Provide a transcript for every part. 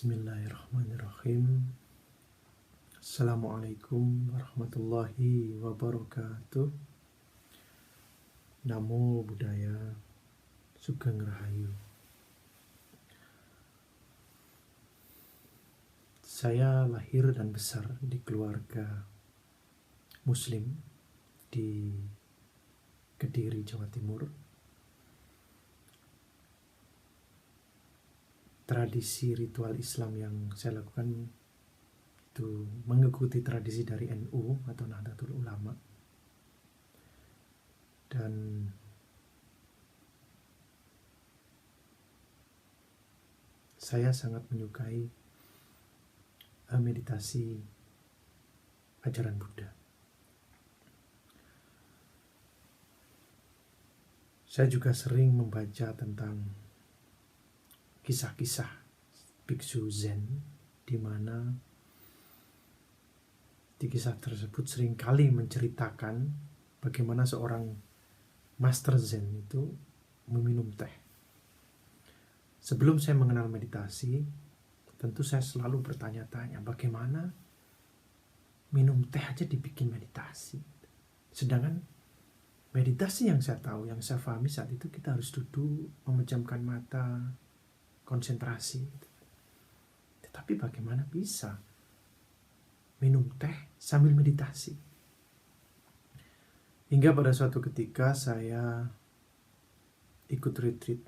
Bismillahirrahmanirrahim. Assalamualaikum warahmatullahi wabarakatuh. Namo Buddhaya, Sugeng Rahayu. Saya lahir dan besar di keluarga Muslim di Kediri, Jawa Timur. Tradisi ritual Islam yang saya lakukan itu mengikuti tradisi dari NU atau Nahdlatul Ulama. Dan saya sangat menyukai meditasi ajaran Buddha. Saya juga sering membaca tentang kisah-kisah biksu Zen, di mana di kisah tersebut seringkali menceritakan bagaimana seorang master Zen itu meminum teh. Sebelum saya mengenal meditasi, tentu saya selalu bertanya-tanya bagaimana minum teh aja dibikin meditasi. Sedangkan meditasi yang saya tahu, yang saya pahami saat itu, kita harus duduk, memejamkan mata, konsentrasi. Tetapi bagaimana bisa minum teh sambil meditasi? Hingga pada suatu ketika saya ikut retreat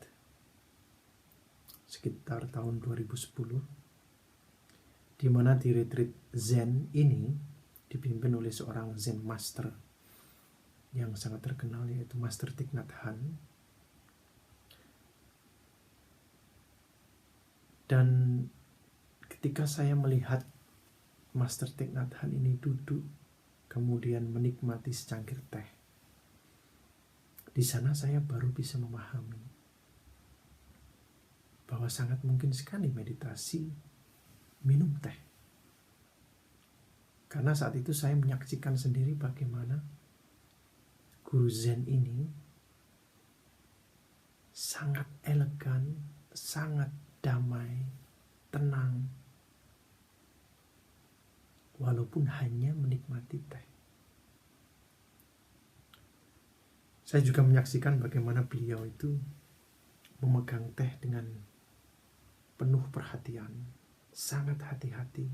sekitar tahun 2010, di mana di retreat Zen ini dipimpin oleh seorang Zen Master yang sangat terkenal, yaitu Master Thich Nhat Hanh. Dan ketika saya melihat Master Thich Nhat Hanh ini duduk, kemudian menikmati secangkir teh, di sana saya baru bisa memahami bahwa sangat mungkin sekali meditasi minum teh. Karena saat itu saya menyaksikan sendiri bagaimana guru Zen ini sangat elegan, sangat damai, tenang, walaupun hanya menikmati teh. Saya juga menyaksikan bagaimana beliau itu memegang teh dengan penuh perhatian, sangat hati-hati.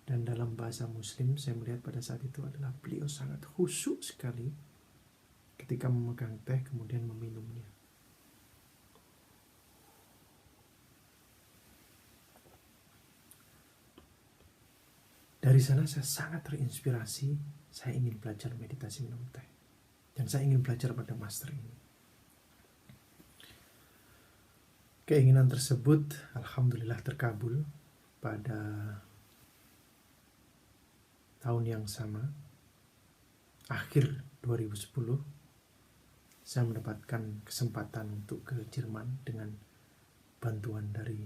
Dan dalam bahasa Muslim, saya melihat pada saat itu adalah beliau sangat khusyuk sekali ketika memegang teh kemudian meminumnya. Dari sana saya sangat terinspirasi, saya ingin belajar meditasi minum teh. Dan saya ingin belajar pada master ini. Keinginan tersebut alhamdulillah terkabul pada tahun yang sama, akhir 2010, saya mendapatkan kesempatan untuk ke Jerman dengan bantuan dari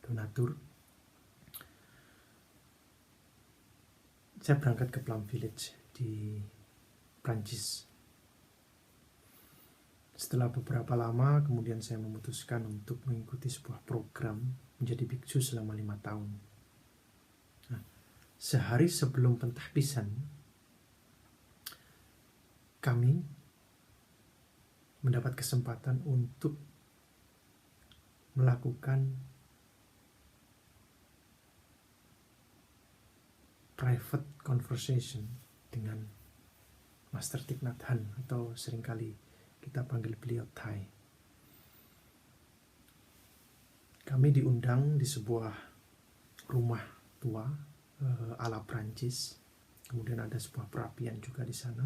donatur. Saya berangkat ke Plum Village di Prancis. Setelah beberapa lama, kemudian saya memutuskan untuk mengikuti sebuah program menjadi biksu selama 5 tahun. Nah, sehari sebelum pentahbisan, kami mendapat kesempatan untuk melakukan private conversation dengan Master Thich Nhat Hanh, atau seringkali kita panggil beliau Thai. Kami diundang di sebuah rumah tua ala Prancis. Kemudian ada sebuah perapian juga di sana.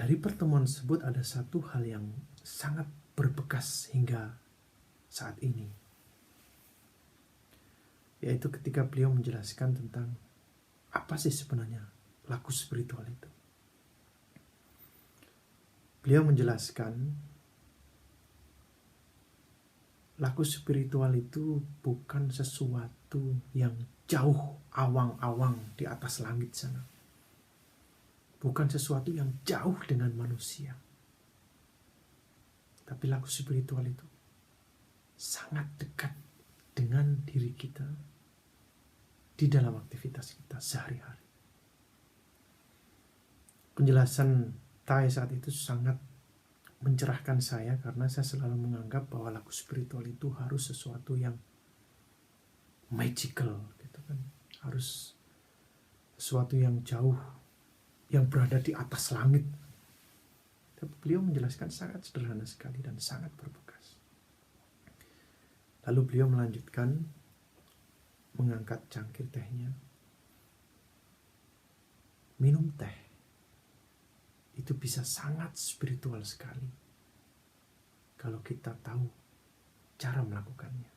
Dari pertemuan tersebut ada satu hal yang sangat berbekas hingga saat ini, yaitu ketika beliau menjelaskan tentang apa sih sebenarnya laku spiritual itu. Beliau menjelaskan laku spiritual itu bukan sesuatu yang jauh awang-awang di atas langit sana. Bukan sesuatu yang jauh dengan manusia. Tapi laku spiritual itu sangat dekat dengan diri kita di dalam aktivitas kita sehari-hari. Penjelasan Thai saat itu sangat mencerahkan saya karena saya selalu menganggap bahwa laku spiritual itu harus sesuatu yang magical gitu kan. Harus sesuatu yang jauh, yang berada di atas langit. Tapi beliau menjelaskan sangat sederhana sekali dan sangat berbekas. Lalu beliau melanjutkan mengangkat cangkir tehnya. Minum teh itu bisa sangat spiritual sekali kalau kita tahu cara melakukannya,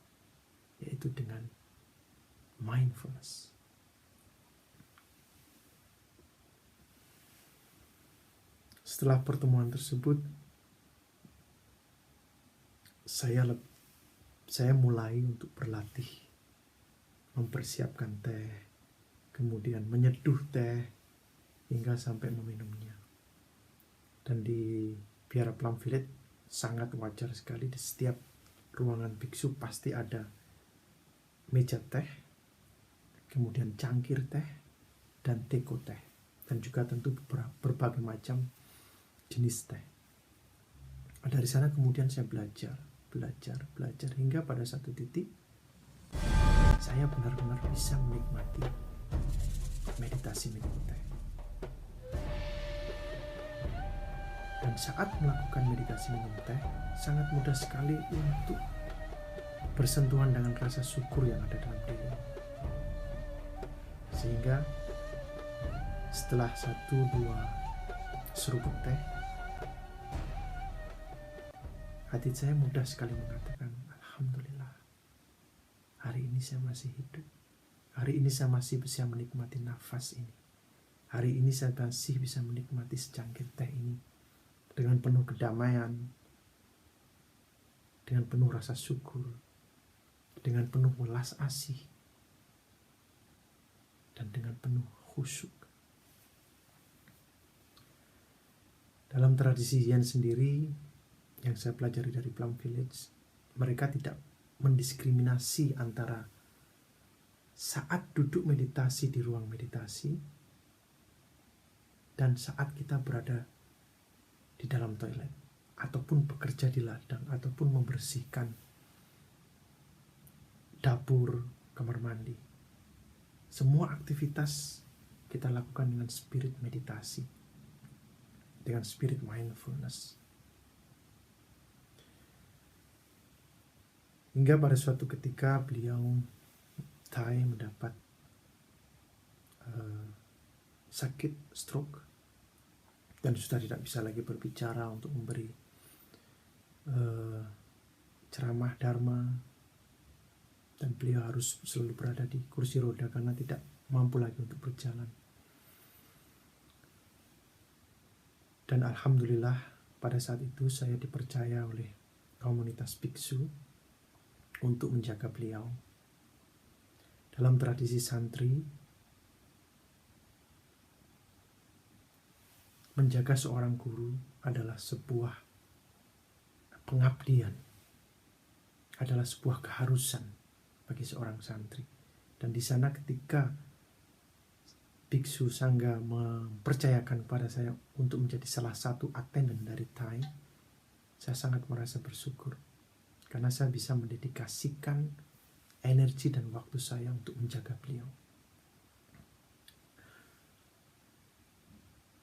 yaitu dengan mindfulness. Setelah pertemuan tersebut, saya mulai untuk berlatih mempersiapkan teh, kemudian menyeduh teh hingga sampai meminumnya. Dan di Biara Plum Village sangat wajar sekali, di setiap ruangan biksu pasti ada meja teh, kemudian cangkir teh, dan teko teh, dan juga tentu berbagai macam jenis teh. Dari sana kemudian saya belajar hingga pada satu titik saya benar-benar bisa menikmati meditasi minum teh. Dan saat melakukan meditasi minum teh, sangat mudah sekali untuk bersentuhan dengan rasa syukur yang ada dalam diri. Sehingga setelah 1-2 seruput teh, hati saya mudah sekali mengatakan, alhamdulillah, hari ini saya masih hidup. Hari ini saya masih bisa menikmati nafas ini. Hari ini saya masih bisa menikmati secangkir teh ini dengan penuh kedamaian, dengan penuh rasa syukur, dengan penuh welas asih, dan dengan penuh khusyuk. Dalam tradisi Zen sendiri yang saya pelajari dari Plum Village, mereka tidak mendiskriminasi antara saat duduk meditasi di ruang meditasi dan saat kita berada di dalam toilet, ataupun bekerja di ladang, ataupun membersihkan dapur, kamar mandi. Semua aktivitas kita lakukan dengan spirit meditasi, dengan spirit mindfulness. Hingga pada suatu ketika beliau Thai mendapat sakit stroke dan sudah tidak bisa lagi berbicara untuk memberi ceramah dharma, dan beliau harus selalu berada di kursi roda karena tidak mampu lagi untuk berjalan. Dan alhamdulillah pada saat itu saya dipercaya oleh komunitas biksu untuk menjaga beliau. Dalam tradisi santri, menjaga seorang guru adalah sebuah pengabdian, adalah sebuah keharusan bagi seorang santri. Dan di sana ketika biksu sangga mempercayakan kepada saya untuk menjadi salah satu attendant dari Thai, saya sangat merasa bersyukur karena saya bisa mendedikasikan energi dan waktu saya untuk menjaga beliau.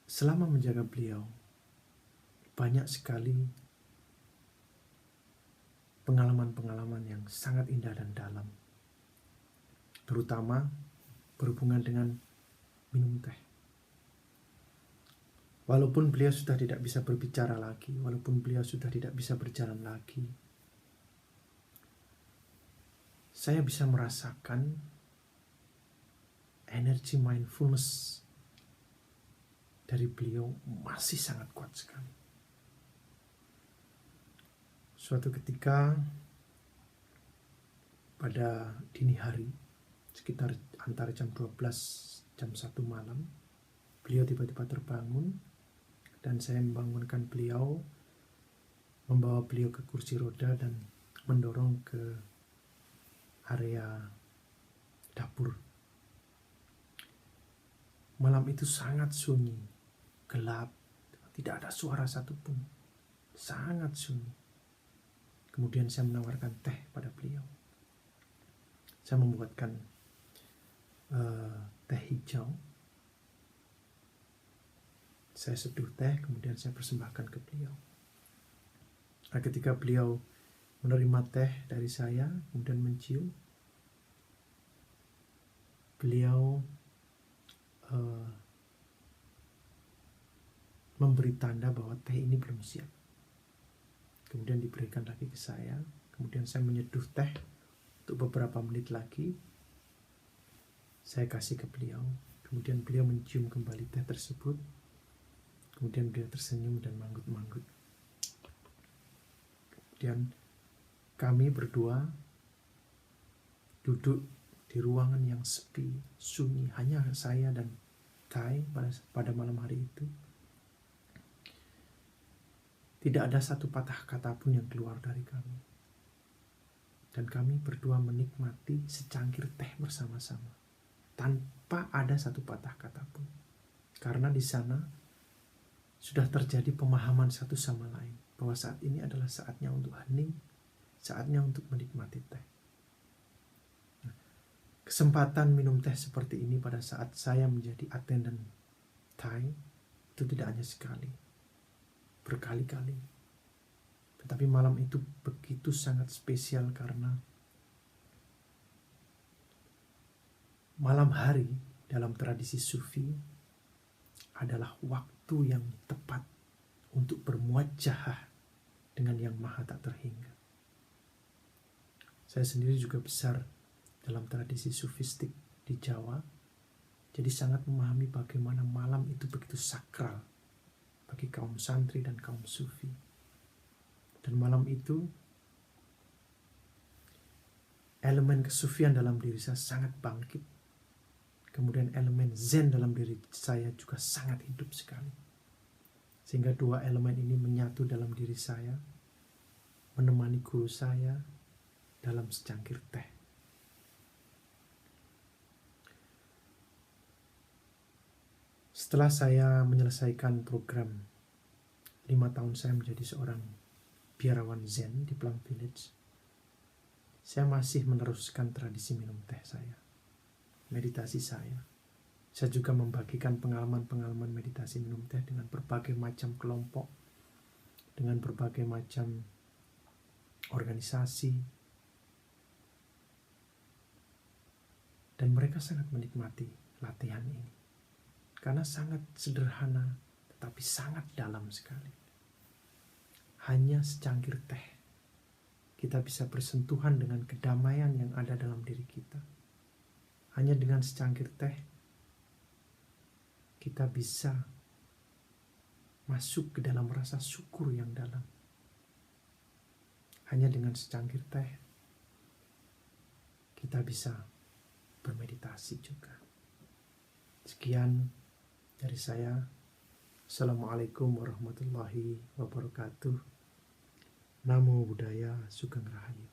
Selama menjaga beliau, banyak sekali pengalaman-pengalaman yang sangat indah dan dalam, terutama berhubungan dengan minum teh. Walaupun beliau sudah tidak bisa berbicara lagi, walaupun beliau sudah tidak bisa berjalan lagi, saya bisa merasakan energi mindfulness dari beliau masih sangat kuat sekali. Suatu ketika pada dini hari, sekitar antara jam 12 jam 1 malam, beliau tiba-tiba terbangun dan saya membangunkan beliau membawa beliau ke kursi roda dan mendorong ke area dapur. Malam itu sangat sunyi, gelap, tidak ada suara satupun, sangat sunyi. Kemudian saya menawarkan teh pada beliau. Saya membuatkan teh hijau. Saya seduh teh, kemudian saya persembahkan ke beliau. Nah, ketika beliau menerima teh dari saya, kemudian mencium, beliau memberi tanda bahwa teh ini belum siap. Kemudian diberikan lagi ke saya. Kemudian saya menyeduh teh untuk beberapa menit lagi. Saya kasih ke beliau. Kemudian beliau mencium kembali teh tersebut. Kemudian beliau tersenyum dan manggut-manggut. Kemudian kami berdua duduk di ruangan yang sepi, sunyi, hanya saya dan Tai pada malam hari itu. Tidak ada satu patah kata pun yang keluar dari kami. Dan kami berdua menikmati secangkir teh bersama-sama, tanpa ada satu patah kata pun. Karena di sana sudah terjadi pemahaman satu sama lain, bahwa saat ini adalah saatnya untuk hening, saatnya untuk menikmati teh. Kesempatan minum teh seperti ini pada saat saya menjadi attendant Thai itu tidak hanya sekali, berkali-kali. Tetapi malam itu begitu sangat spesial karena malam hari dalam tradisi Sufi adalah waktu yang tepat untuk bermuajahah dengan yang maha tak terhingga. Saya sendiri juga besar dalam tradisi sufistik di Jawa, jadi sangat memahami bagaimana malam itu begitu sakral bagi kaum santri dan kaum sufi. Dan malam itu elemen kesufian dalam diri saya sangat bangkit. Kemudian elemen zen dalam diri saya juga sangat hidup sekali. Sehingga dua elemen ini menyatu dalam diri saya, menemani guru saya dalam secangkir teh. Setelah saya menyelesaikan program 5 tahun saya menjadi seorang biarawan zen di Plum Village, saya masih meneruskan tradisi minum teh saya, meditasi saya. Saya juga membagikan pengalaman-pengalaman meditasi minum teh dengan berbagai macam kelompok, dengan berbagai macam organisasi. Dan mereka sangat menikmati latihan ini. Karena sangat sederhana, tetapi sangat dalam sekali. Hanya secangkir teh, kita bisa bersentuhan dengan kedamaian yang ada dalam diri kita. Hanya dengan secangkir teh, kita bisa masuk ke dalam rasa syukur yang dalam. Hanya dengan secangkir teh, kita bisa bermeditasi juga. Sekian dari saya. Assalamualaikum warahmatullahi wabarakatuh. Namo Buddhaya, Sugeng Rahayu.